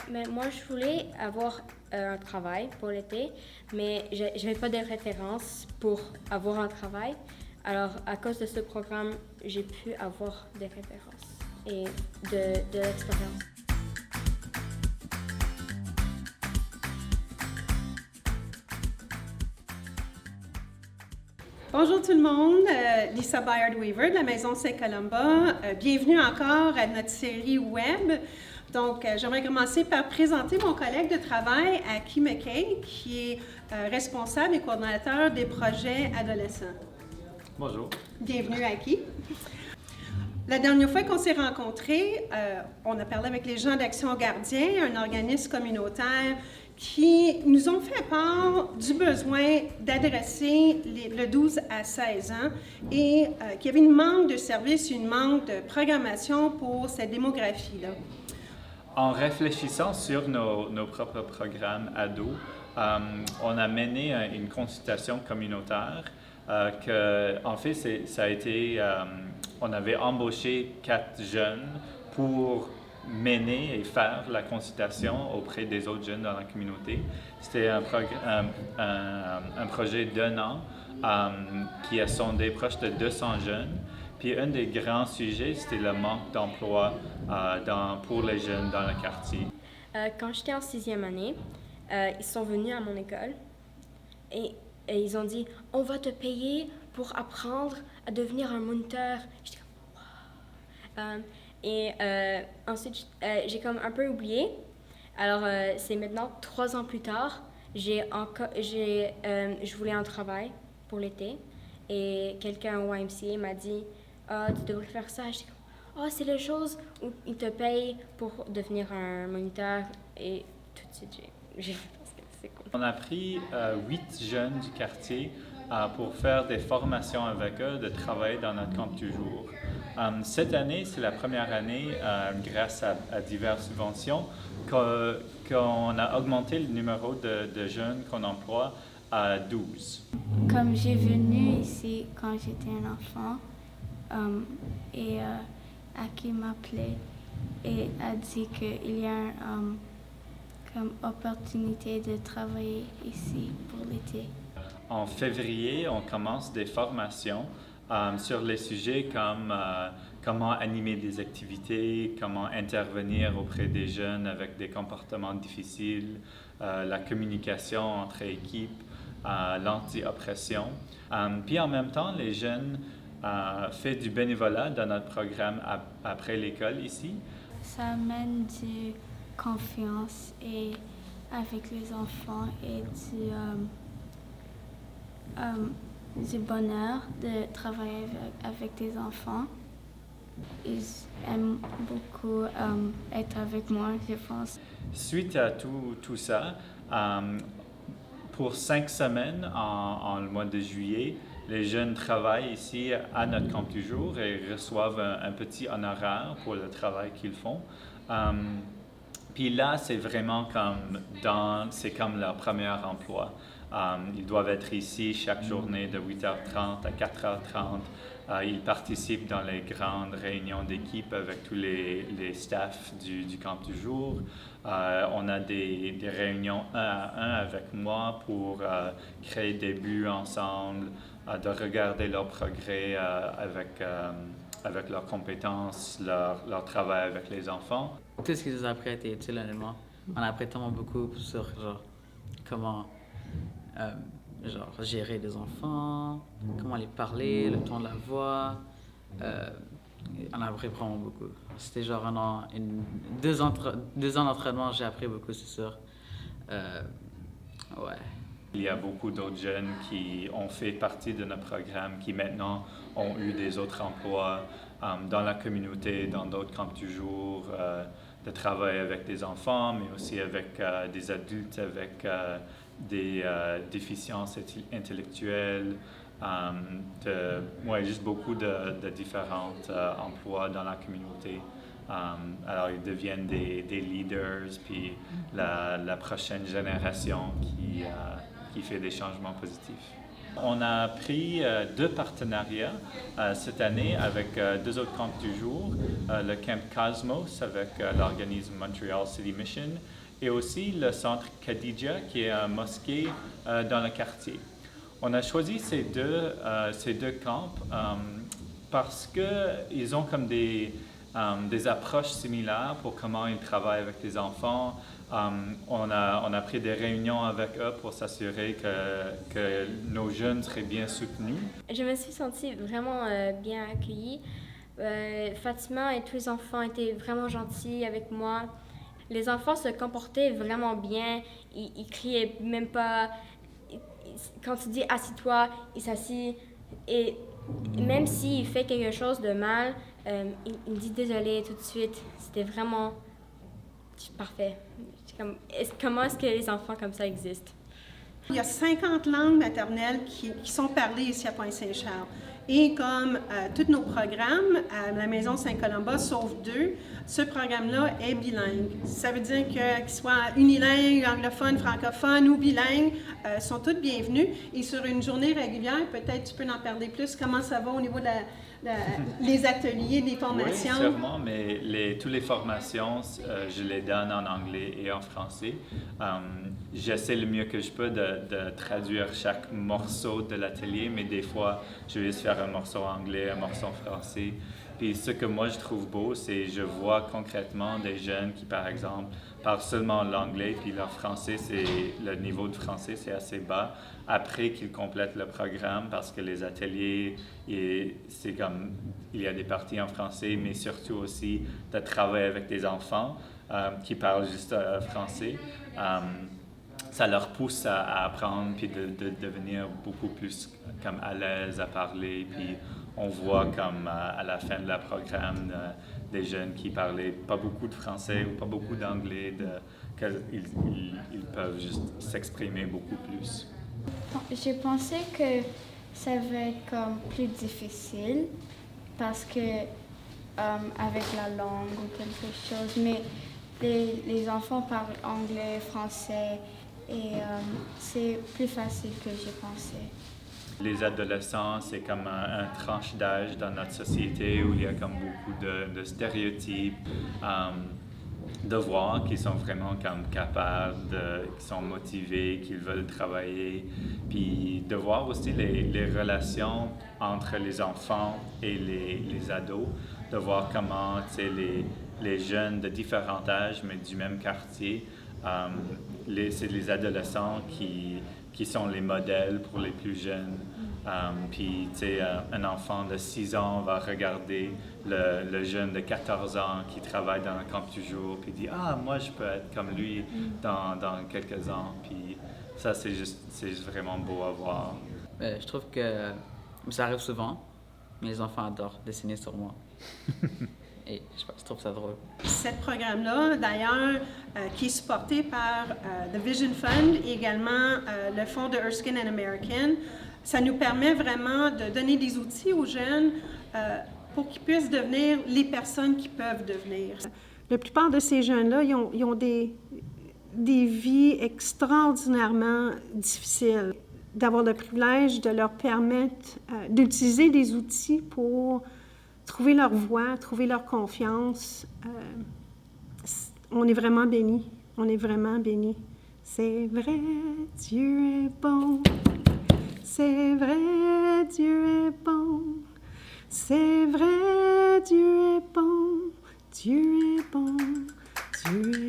Mais moi, je voulais avoir un travail pour l'été, mais je n'avais pas de référence pour avoir un travail. Alors, à cause de ce programme, j'ai pu avoir des références et de l'expérience. Bonjour tout le monde, Lisa Bayard-Weaver de la Maison Saint-Colomba. Bienvenue encore à notre série web. Donc, j'aimerais commencer par présenter mon collègue de travail, Aki McKay, qui est responsable et coordonnateur des projets adolescents. Bonjour. Bienvenue, Aki. La dernière fois qu'on s'est rencontrés, on a parlé avec les gens d'Action Gardien, un organisme communautaire qui nous ont fait part du besoin d'adresser le 12 à 16 ans et qu'il y avait une manque de services, une manque de programmation pour cette démographie-là. En réfléchissant sur nos propres programmes ados, on a mené une consultation communautaire en fait, ça a été, on avait embauché 4 jeunes pour mener et faire la consultation auprès des autres jeunes dans la communauté. C'était un projet d'1 an qui a sondé proche de 200 jeunes. Puis un des grands sujets, c'était le manque d'emploi pour les jeunes dans le quartier. Quand j'étais en 6e année, ils sont venus à mon école et ils ont dit « On va te payer pour apprendre à devenir un moniteur. » J'étais comme « Wow! » Ensuite, j'ai comme un peu oublié. Alors, c'est maintenant 3 ans plus tard, je voulais un travail pour l'été et quelqu'un au YMCA m'a dit « Ah, tu devrais faire ça. » J'étais comme « Ah, c'est la chose où ils te payent pour devenir un moniteur. » Et tout de suite, j'ai pensé que c'est cool. On a pris 8 jeunes du quartier pour faire des formations avec eux, de travailler dans notre camp du jour. Cette année, c'est la première année, grâce à diverses subventions, qu'on a augmenté le numéro de jeunes qu'on emploie à 12. Comme j'ai venu ici quand j'étais un enfant, Aki m'appelait et a dit qu'il y a comme opportunité de travailler ici pour l'été. En février, on commence des formations sur les sujets comme comment animer des activités, comment intervenir auprès des jeunes avec des comportements difficiles, la communication entre équipes, l'anti-oppression. Puis en même temps, les jeunes font du bénévolat dans notre programme après l'école ici. Ça amène du confiance et avec les enfants et du bonheur de travailler avec des enfants. Ils aiment beaucoup être avec moi, je pense. Suite à tout ça, pour 5 semaines en le mois de juillet, les jeunes travaillent ici à notre camp du jour et reçoivent un petit honoraire pour le travail qu'ils font. Puis là, c'est vraiment c'est comme leur premier emploi. Ils doivent être ici chaque journée de 8h30 à 4h30. Ils participent dans les grandes réunions d'équipe avec tous les staffs du camp du jour. On a des réunions 1 à 1 avec moi pour créer des buts ensemble, de regarder leur progrès avec leurs compétences, leur travail avec les enfants. Tout ce que j'ai appris était utile, honnêtement. On a appris tellement beaucoup sur comment gérer des enfants, comment les parler, le ton de la voix. On a appris vraiment beaucoup. C'était genre 2 ans d'entraînement, j'ai appris beaucoup, c'est sûr. Ouais. Il y a beaucoup d'autres jeunes qui ont fait partie de notre programme, qui maintenant ont eu des autres emplois dans la communauté, dans d'autres camps du jour, de travailler avec des enfants, mais aussi avec des adultes avec des déficiences intellectuelles, juste beaucoup de différents emplois dans la communauté. Alors, ils deviennent des leaders, puis la prochaine génération qui fait des changements positifs. On a pris 2 partenariats cette année avec 2 autres camps du jour, le camp Cosmos avec l'organisme Montreal City Mission et aussi le centre Khadija qui est un mosquée dans le quartier. On a choisi ces deux camps parce qu'ils ont comme des approches similaires pour comment ils travaillent avec les enfants. On a pris des réunions avec eux pour s'assurer que nos jeunes seraient bien soutenus. Je me suis sentie vraiment bien accueillie. Fatima et tous les enfants étaient vraiment gentils avec moi. Les enfants se comportaient vraiment bien. Ils criaient même pas. Quand tu dis « assis-toi », il s'assit. Et même s'il fait quelque chose de mal, il me dit « désolé » tout de suite. C'était vraiment parfait. Comment est-ce que les enfants comme ça existent? Il y a 50 langues maternelles qui sont parlées ici à Pointe-Saint-Charles. Et comme tous nos programmes à la Maison Saint-Colomba, sauf 2, ce programme-là est bilingue. Ça veut dire qu'il soit unilingue, anglophone, francophone ou bilingue, sont toutes bienvenus. Et sur une journée régulière, peut-être tu peux en parler plus, comment ça va au niveau les ateliers, les formations? Oui, sûrement, mais toutes les formations, je les donne en anglais et en français. J'essaie le mieux que je peux de traduire chaque morceau de l'atelier, mais des fois, je vais juste faire un morceau anglais, un morceau français. Puis ce que moi je trouve beau, c'est je vois concrètement des jeunes qui, par exemple, parlent seulement l'anglais, puis leur français, le niveau de français, c'est assez bas. Après qu'ils complètent le programme, parce que les ateliers, c'est comme, il y a des parties en français, mais surtout aussi de travailler avec des enfants qui parlent juste français. Ça leur pousse à apprendre, puis de devenir beaucoup plus comme à l'aise à parler, puis on voit comme à la fin de la programme des jeunes qui parlaient pas beaucoup de français ou pas beaucoup d'anglais, qu'ils peuvent juste s'exprimer beaucoup plus. J'ai pensé que ça va être comme plus difficile parce que avec la langue ou quelque chose, mais les enfants parlent anglais, français et c'est plus facile que j'ai pensé. Les adolescents, c'est comme un tranche d'âge dans notre société où il y a comme beaucoup de stéréotypes, de voir qu'ils sont vraiment comme capables, qu'ils sont motivés, qu'ils veulent travailler, puis de voir aussi les relations entre les enfants et les ados, de voir comment les jeunes de différents âges, mais du même quartier, c'est les adolescents qui sont les modèles pour les plus jeunes. Puis, tu sais, un enfant de 6 ans va regarder le jeune de 14 ans qui travaille dans le camp du jour, puis dit « Ah, moi, je peux être comme lui dans quelques ans. » Puis ça, c'est juste vraiment beau à voir. Je trouve que ça arrive souvent, mais les enfants adorent dessiner sur moi. Et je trouve ça drôle. Ce programme-là, d'ailleurs, qui est supporté par The Vision Fund et également le fonds de Erskine and American, ça nous permet vraiment de donner des outils aux jeunes pour qu'ils puissent devenir les personnes qu'ils peuvent devenir. La plupart de ces jeunes-là, ils ont des vies extraordinairement difficiles. D'avoir le privilège de leur permettre d'utiliser des outils pour trouver leur voie, trouver leur confiance. On est vraiment bénis. On est vraiment bénis. C'est vrai, Dieu est bon. C'est vrai, Dieu est bon. C'est vrai, Dieu est bon. Dieu est bon. Dieu